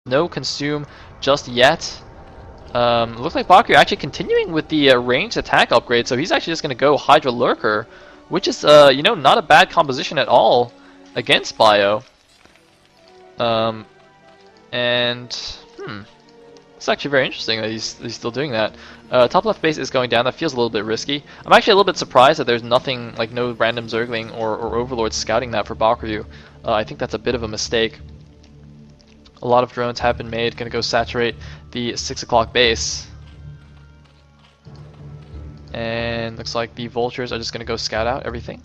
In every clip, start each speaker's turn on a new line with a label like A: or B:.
A: No consume just yet. Looks like Baku actually continuing with the ranged attack upgrade, so he's actually just going to go Hydra Lurker, which is, you know, not a bad composition at all against Bio. It's actually very interesting that he's still doing that. Top left base is going down. That feels a little bit risky. I'm actually a little bit surprised that there's nothing, like no random Zergling or Overlord scouting that for Bakuryu. I think that's a bit of a mistake. A lot of drones have been made. Gonna go saturate the 6 o'clock base. And looks like the vultures are just gonna go scout out everything.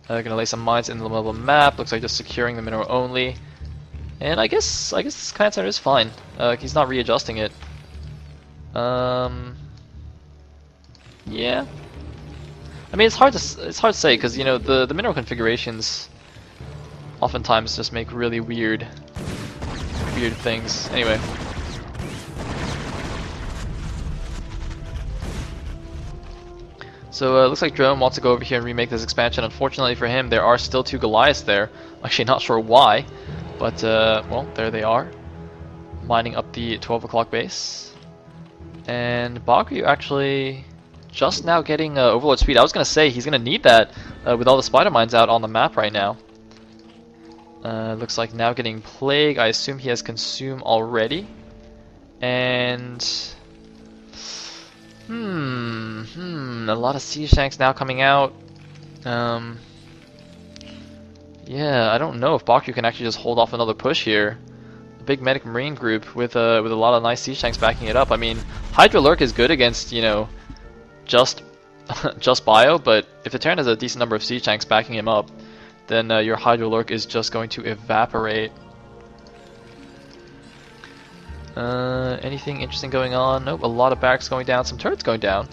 A: Gonna lay some mines in the middle of the map. Looks like just securing the mineral only. And I guess this command center is fine. He's not readjusting it. Yeah. I mean, it's hard to say because you know the mineral configurations oftentimes just make really weird things. Anyway. So looks like Drone wants to go over here and remake this expansion. Unfortunately for him, there are still 2 Goliaths there. Actually, not sure why. But, well, there they are, mining up the 12 o'clock base. And Bakuryu actually just now getting Overlord speed. I was going to say he's going to need that with all the spider mines out on the map right now. Looks like now getting Plague. I assume he has Consume already. And... a lot of siege tanks now coming out. Yeah, I don't know if Bakuryu can actually just hold off another push here. A big medic marine group with a lot of nice siege tanks backing it up. I mean, Hydra Lurk is good against, you know, just Bio, but if the Terran has a decent number of siege tanks backing him up, then your Hydra Lurk is just going to evaporate. Anything interesting going on? Nope, a lot of barracks going down, some turrets going down.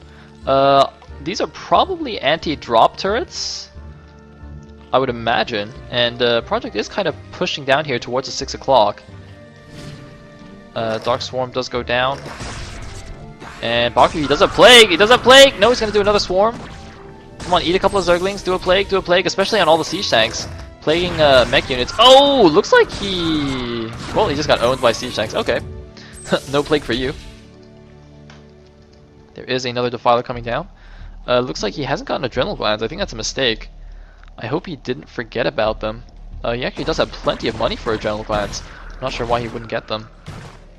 A: These are probably anti-drop turrets, I would imagine, and Project is kind of pushing down here towards the 6 o'clock. Dark Swarm does go down. And Bakuryu, he does a Plague! He does a Plague! No, he's gonna do another Swarm. Come on, eat a couple of Zerglings, do a Plague, especially on all the siege tanks. Plaguing mech units. Oh, looks like he... Well, he just got owned by siege tanks. Okay. No Plague for you. There is another Defiler coming down. Looks like he hasn't gotten Adrenal Glands. I think that's a mistake. I hope he didn't forget about them. He actually does have plenty of money for Adrenal Glands. I'm not sure why he wouldn't get them.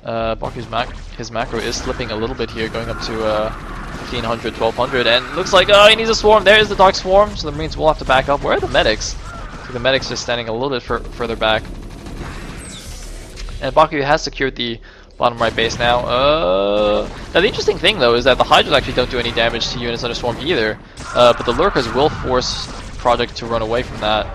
A: Bakuryu's his macro is slipping a little bit here, going up to 1500, 1200, and looks like he needs a Swarm. There is the Dark Swarm, so the Marines will have to back up. Where are the medics? So the medics just standing a little bit further back. And Bakuryu has secured the bottom right base now. Now the interesting thing though is that the Hydras actually don't do any damage to units under Swarm either, but the Lurkers will force Project to run away from that.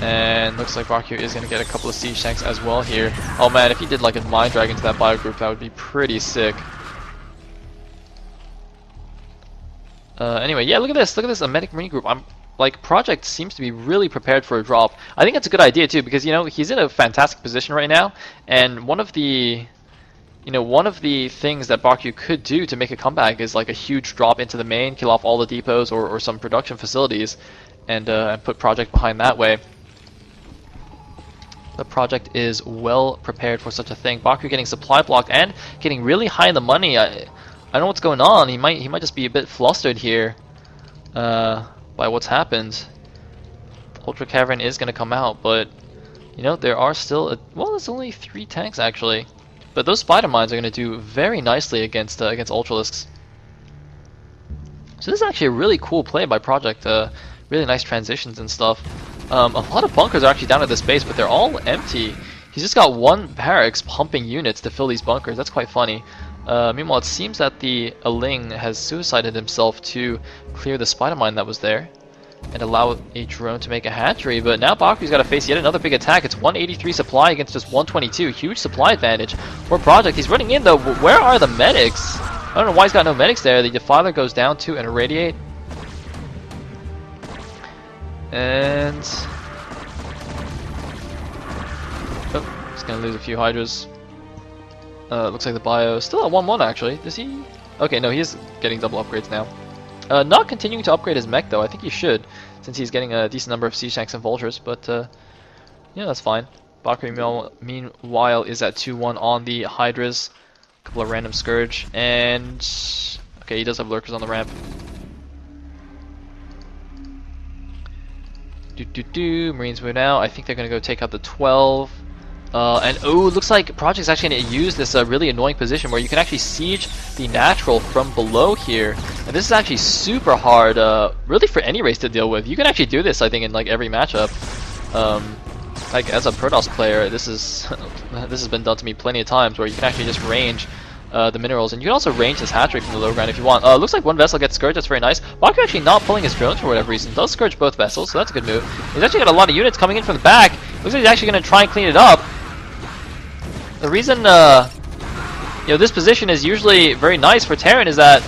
A: And looks like Bakuryu is going to get a couple of siege tanks as well here. Oh man, if he did like a Mind Dragon to that bio group, that would be pretty sick. Anyway, yeah, look at this, a medic marine group. Like, Project seems to be really prepared for a drop. I think it's a good idea too, because you know he's in a fantastic position right now, and one of the things that Bakuryu could do to make a comeback is like a huge drop into the main, kill off all the depots or some production facilities, and put Project behind that way. The Project is well prepared for such a thing. Bakuryu getting supply blocked and getting really high in the money. I don't know what's going on. He might just be a bit flustered here by what's happened. Ultra Cavern is going to come out, but you know there are still well, there's only 3 tanks actually. But those spider mines are going to do very nicely against Ultralisks. So this is actually a really cool play by Project. Really nice transitions and stuff. A lot of bunkers are actually down at this base, but they're all empty. He's just got 1 barracks pumping units to fill these bunkers. That's quite funny. Meanwhile, it seems that the Aling has suicided himself to clear the spider mine that was there and allow a drone to make a hatchery, but now Bakuryu's got to face yet another big attack. It's 183 supply against just 122. Huge supply advantage for Project. He's running in though. Where are the medics? I don't know why he's got no medics there. The Defiler goes down to an Irradiate. And... oh, he's going to lose a few Hydras. Looks like the bio is still at 1-1 actually. Does he? Okay, no, he is getting double upgrades now. Not continuing to upgrade his mech though. I think he should, since he's getting a decent number of siege tanks and vultures. But yeah, that's fine. Bakri meanwhile is at 2-1 on the Hydras. A couple of random Scourge, and okay, he does have lurkers on the ramp. Marines move now. I think they're gonna go take out the 12. And oh, looks like Project's actually going to use this really annoying position where you can actually siege the natural from below here. And this is actually super hard, really for any race to deal with. You can actually do this, I think, in like every matchup. Like as a Protoss player, this is this has been done to me plenty of times where you can actually just range the minerals, and you can also range this hatchery from the low ground if you want. Looks like one vessel gets Scourge, that's very nice. Baku actually not pulling his drones for whatever reason. Does Scourge both vessels, so that's a good move. He's actually got a lot of units coming in from the back. Looks like he's actually going to try and clean it up. The reason, you know, this position is usually very nice for Terran is that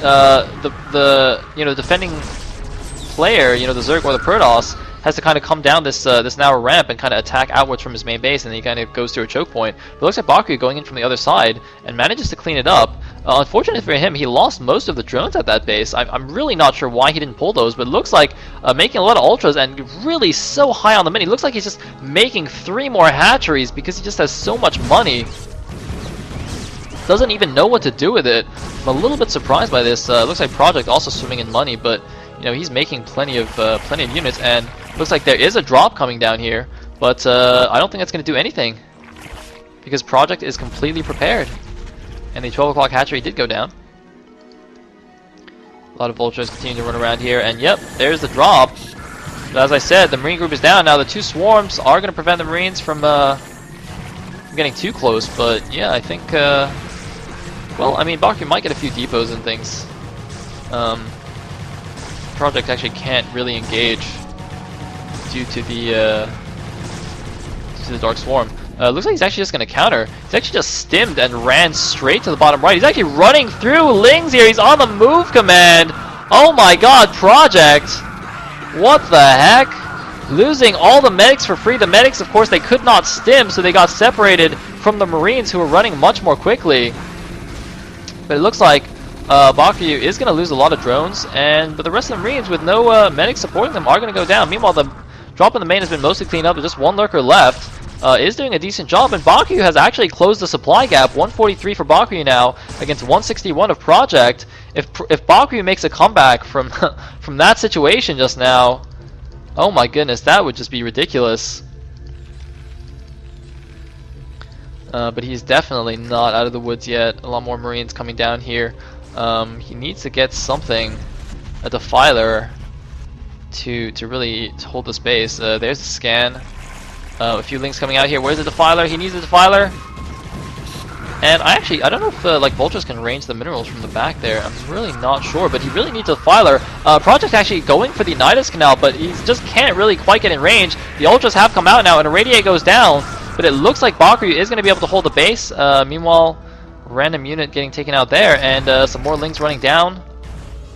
A: the defending player, you know, the Zerg or the Protoss, has to kind of come down this this narrow ramp and kind of attack outwards from his main base, and then he kind of goes through a choke point. But it looks like Baku going in from the other side and manages to clean it up. Unfortunately for him, he lost most of the drones at that base. I'm really not sure why he didn't pull those, but it looks like making a lot of ultras and really so high on the mini. Looks like he's just making 3 more hatcheries because he just has so much money. Doesn't even know what to do with it. I'm a little bit surprised by this. Looks like Project also swimming in money, but you know, he's making plenty of units, and looks like there is a drop coming down here, but I don't think that's going to do anything because Project is completely prepared, and the 12 o'clock hatchery did go down. A lot of vultures continue to run around here, and yep, there's the drop. But as I said, the Marine group is down now. The 2 swarms are going to prevent the Marines from getting too close, but yeah, I think well, I mean, Baku might get a few depots and things. Project actually can't really engage due to the Dark Swarm. Looks like he's actually just going to counter. He's actually just stimmed and ran straight to the bottom right. He's actually running through Lings here. He's on the move command. Oh my god, Project! What the heck? Losing all the medics for free. The medics, of course, they could not stim, so they got separated from the Marines who were running much more quickly. But it looks like Baku is going to lose a lot of drones, but the rest of the Marines with no medics supporting them are going to go down. Meanwhile, the drop in the main has been mostly cleaned up. There's just 1 lurker left. Is doing a decent job, and Baku has actually closed the supply gap. 143 for Baku now against 161 of Project. If Baku makes a comeback from from that situation just now, oh my goodness, that would just be ridiculous. But he's definitely not out of the woods yet. A lot more Marines coming down here. He needs to get something, a defiler, to really hold this base. There's the scan. A few links coming out here. Where's the defiler? He needs a defiler. And I don't know if like vultures can range the minerals from the back there. I'm really not sure, but he really needs a defiler. Project actually going for the Nidus Canal, but he just can't really quite get in range. The ultras have come out now, and a radiate goes down. But it looks like Baku is going to be able to hold the base. Meanwhile, random unit getting taken out there, and some more links running down.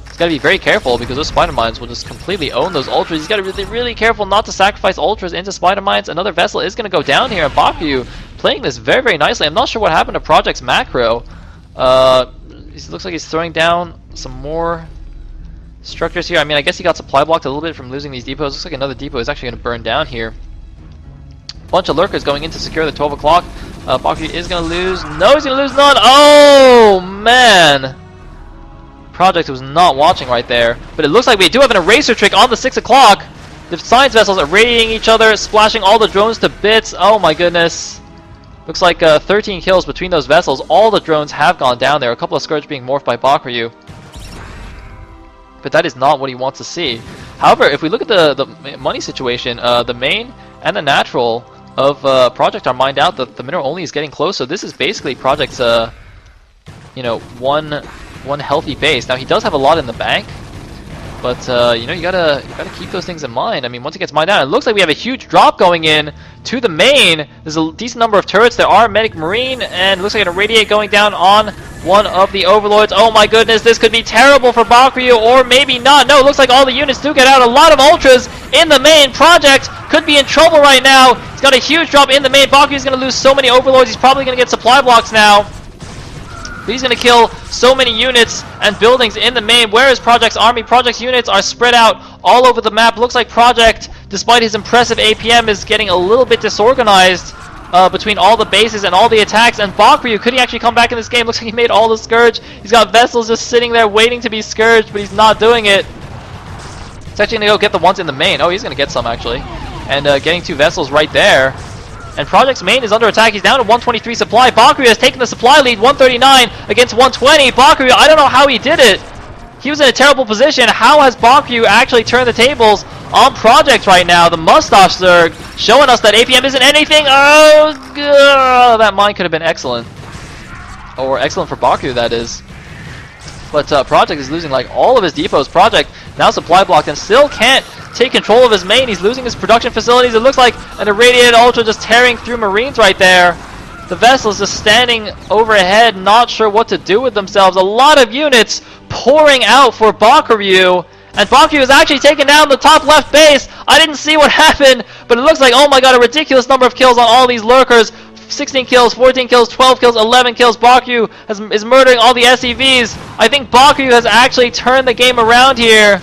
A: He's got to be very careful because those spider mines will just completely own those ultras. He's got to be really, really careful not to sacrifice ultras into spider mines. Another vessel is going to go down here, and Baku playing this very, very nicely. I'm not sure what happened to Project's macro. It looks like he's throwing down some more structures here. I mean, I guess he got supply blocked a little bit from losing these depots. Looks like another depot is actually going to burn down here. Bunch of lurkers going in to secure the 12 o'clock. Baku is going to lose. No, he's going to lose none. Oh, man. Project was not watching right there. But it looks like we do have an eraser trick on the 6 o'clock. The science vessels are radiating each other, splashing all the drones to bits. Oh, my goodness. Looks like 13 kills between those vessels. All the drones have gone down there. A couple of Scourge being morphed by Bakuryu. But that is not what he wants to see. However, if we look at the money situation, the main and the natural of Project are mined out. The mineral only is getting close, so this is basically Project's you know, one healthy base. Now he does have a lot in the bank, but you know, you gotta keep those things in mind. I mean, once it gets mined out, it looks like we have a huge drop going in to the main. There's a decent number of turrets. There are medic marine, and looks like a radiate going down on one of the overlords. Oh my goodness, this could be terrible for Bakuryu, or maybe not. No, it looks like all the units do get out. A lot of ultras in the main. Project could be in trouble right now. He's got a huge drop in the main. Bakuryu's going to lose so many overlords. He's probably going to get supply blocks now. He's going to kill so many units and buildings in the main. Where is Project's army? Project's units are spread out all over the map. Looks like Project, despite his impressive APM, is getting a little bit disorganized. between all the bases and all the attacks. And Bakryu, could he actually come back in this game? Looks like he made all the Scourge. He's got Vessels just sitting there waiting to be Scourged, but he's not doing it. He's actually going to go get the ones in the main. Oh, he's going to get some, actually. And getting 2 Vessels right there. And Project's main is under attack. He's down to 123 supply. Bakryu has taken the supply lead, 139 against 120. Bakryu, I don't know how he did it. He was in a terrible position. How has Bakryu actually turned the tables on Project right now? The Mustache Zerg showing us that APM isn't anything. Oh, that mine could have been excellent. Or excellent for Bakryu, that is. But Project is losing like all of his depots. Project now supply blocked and still can't take control of his main. He's losing his production facilities. It looks like an irradiated Ultra just tearing through Marines right there. The Vessels just standing overhead, not sure what to do with themselves. A lot of units pouring out for Bakryu. And Bakryu is actually taking down the top left base. I didn't see what happened, but it looks like, oh my god, a ridiculous number of kills on all these lurkers. 16 kills, 14 kills, 12 kills, 11 kills. Bakryu is murdering all the SCVs. I think Bakryu has actually turned the game around here.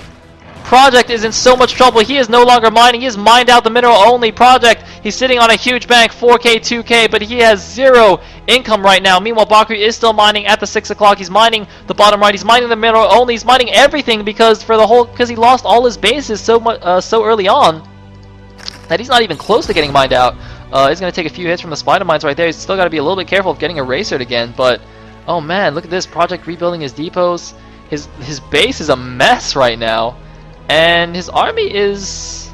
A: Project is in so much trouble. He is no longer mining. He has mined out the mineral only. Project, he's sitting on a huge bank, 4K, 2K, but he has 0 income right now. Meanwhile, Bakryu is still mining at the 6 o'clock. He's mining the bottom right. He's mining the mineral only. He's mining everything because he lost all his bases so early on that he's not even close to getting mined out. He's going to take a few hits from the spider mines right there. He's still got to be a little bit careful of getting erasered again, but oh man, look at this. Project rebuilding his depots. His base is a mess right now. And his army is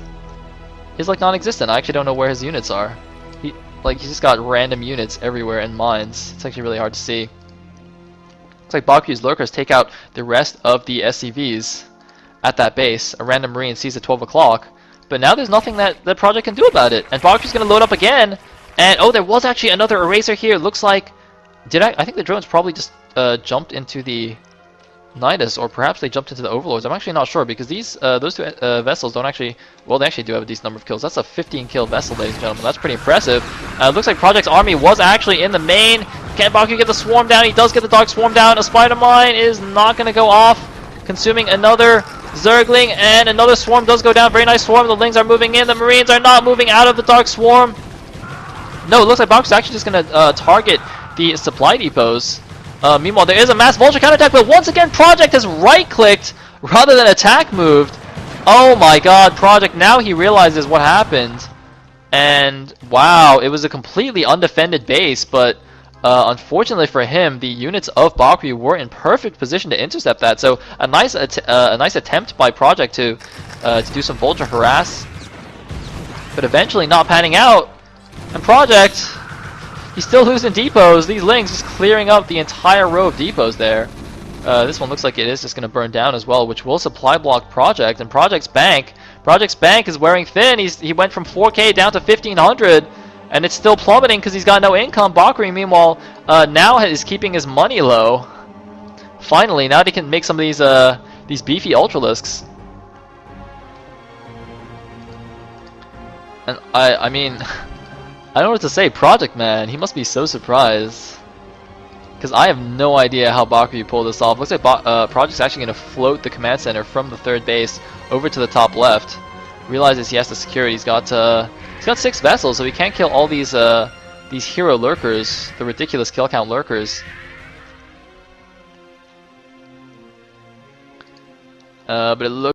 A: like non-existent. I actually don't know where his units are. He's just got random units everywhere in mines. It's actually really hard to see. Looks like Bakyu's lurkers take out the rest of the SCVs at that base. A random Marine sees at 12 o'clock. But now there's nothing that the Project can do about it. And Bakyu's going to load up again. And oh, there was actually another eraser here. Looks like I think the drones probably just jumped into the Nidus, or perhaps they jumped into the Overlords. I'm actually not sure because those 2 vessels don't actually, well, they actually do have a decent number of kills. That's a 15 kill vessel, ladies and gentlemen. That's pretty impressive. Looks like Project's army was actually in the main. Can Bakyu get the swarm down? He does get the Dark Swarm down. A Spider Mine is not going to go off, consuming another Zergling, and another swarm does go down. Very nice swarm. The Lings are moving in. The Marines are not moving out of the Dark Swarm. No, it looks like Baku's actually just going to target the supply depots. Meanwhile, there is a mass vulture counterattack, but once again, Project has right-clicked rather than attack moved. Oh my god, Project, now he realizes what happened. And wow, it was a completely undefended base, but unfortunately for him, the units of Bakyu were in perfect position to intercept that. So a nice attempt by Project to do some vulture harass, but eventually not panning out. And Project, he's still losing depots. These Lings just clearing up the entire row of depots there. This one looks like it is just going to burn down as well, which will supply block Project. And Project's bank is wearing thin. He went from 4K down to 1500, and it's still plummeting because he's got no income. Bakri, meanwhile, now is keeping his money low. Finally, now they can make some of these beefy Ultralisks. And I mean, I don't know what to say. Project, man, he must be so surprised. Because I have no idea how Bakuyu pulled this off. Looks like Project's actually going to float the command center from the third base over to the top left. Realizes he has to secure it. He's got 6 vessels, so he can't kill all these hero lurkers, the ridiculous kill count lurkers. But it looks